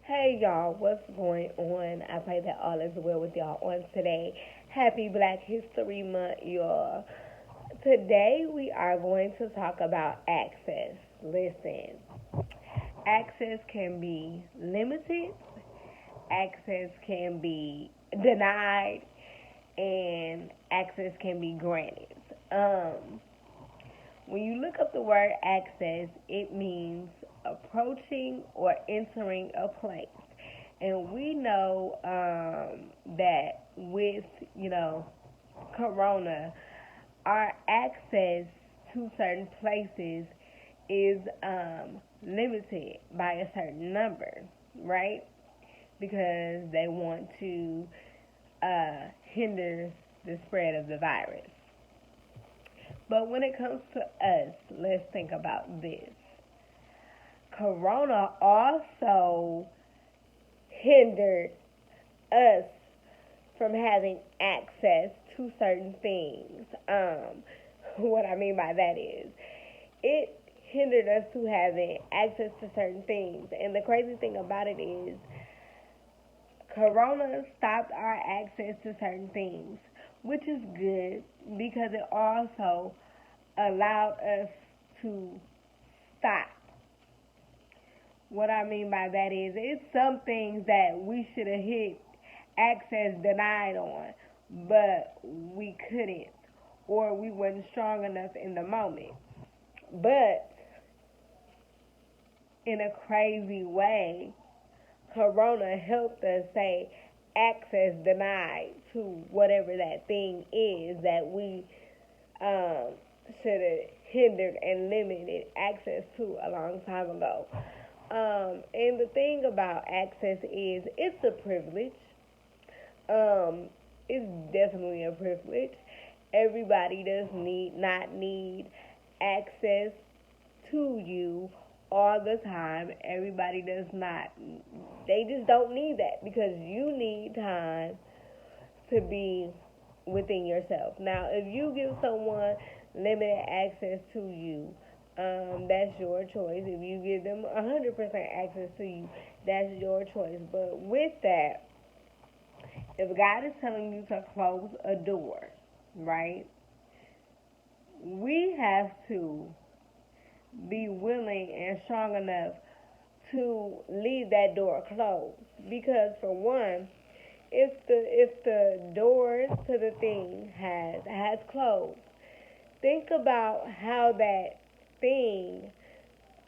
Hey y'all, what's going on? I pray that all is well with y'all on today. Happy Black History Month, y'all. Today we are going to talk about access. Listen, access can be limited, access can be denied, and access can be granted. Um, when you look up the word access, it means approaching or entering a place. And we know that with, you know, Corona, our access to certain places is limited by a certain number, right? Because they want to hinder the spread of the virus. But when it comes to us, let's think about this. Corona also hindered us from having access to certain things. What I mean by that is, it hindered us to having access to certain things. And the crazy thing about it is, Corona stopped our access to certain things, which is good because it also allowed us to stop. What I mean by that is, it's some things that we should have hit access denied on, but we couldn't, or we wasn't strong enough in the moment. But in a crazy way, Corona helped us say access denied to whatever that thing is that we should have hindered and limited access to a long time ago. And the thing about access is it's a privilege. It's definitely a privilege. Everybody does not need access to you all the time. Everybody does not. They just don't need that because you need time to be within yourself. Now, if you give someone limited access to you, that's your choice. If you give them 100% access to you, that's your choice. But with that, if God is telling you to close a door, right, we have to be willing and strong enough to leave that door closed. Because for one, if the door to the thing has closed, think about how that thing,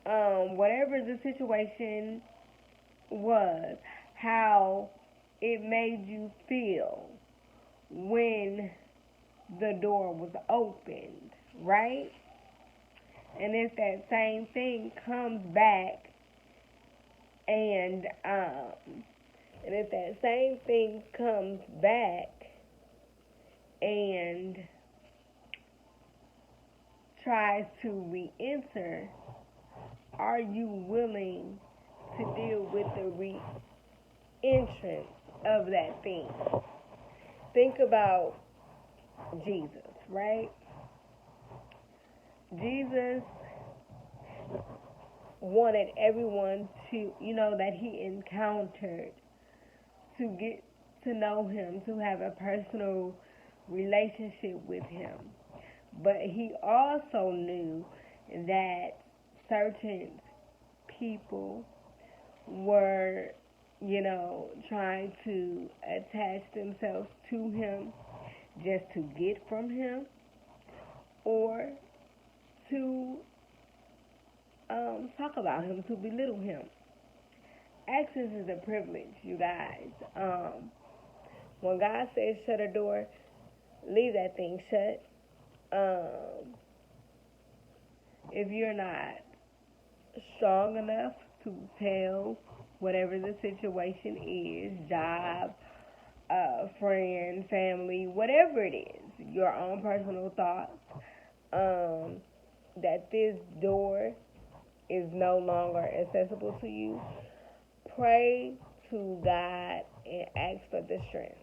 whatever the situation was, how it made you feel when the door was opened, right? And if that same thing comes back and if that same thing comes back and tries to re-enter, are you willing to deal with the re-entrance of that thing? Think about Jesus, right? Jesus wanted everyone to, that he encountered to get to know him, to have a personal relationship with him. But he also knew that certain people were, trying to attach themselves to him just to get from him or to talk about him, to belittle him. Access is a privilege, you guys. When God says shut a door, leave that thing shut. If you're not strong enough to tell whatever the situation is, job, friend, family, whatever it is, your own personal thoughts, that this door is no longer accessible to you, pray to God and ask for the strength.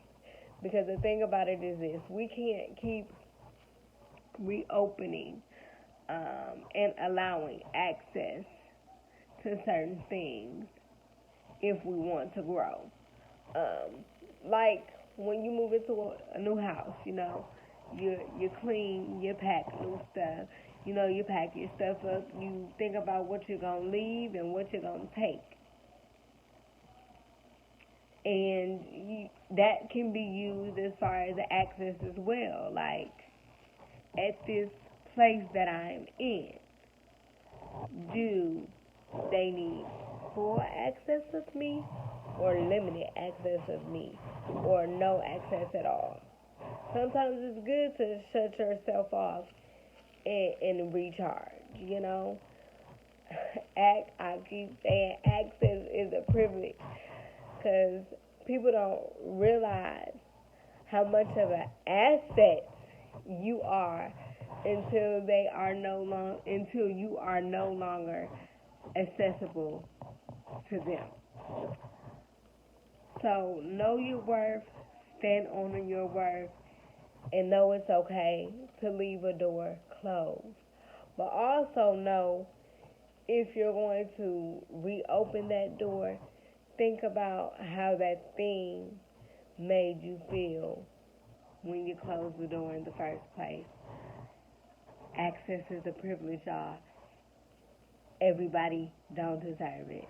Because the thing about it is this, we can't keep reopening and allowing access to certain things if we want to grow. Like when you move into a new house, you clean, you pack new stuff. You pack your stuff up. You think about what you're gonna leave and what you're gonna take, and that can be used as far as access as well. Like at this place that I'm in, do they need full access of me, or limited access of me, or no access at all? Sometimes it's good to shut yourself off and recharge. I keep saying access is a privilege because people don't realize how much of an asset you are until you are no longer accessible to them. So know your worth, stand on your worth, and know it's okay to leave a door closed. But also know if you're going to reopen that door, think about how that thing made you feel when you closed the door in the first place. Access is a privilege, y'all. Everybody don't deserve it.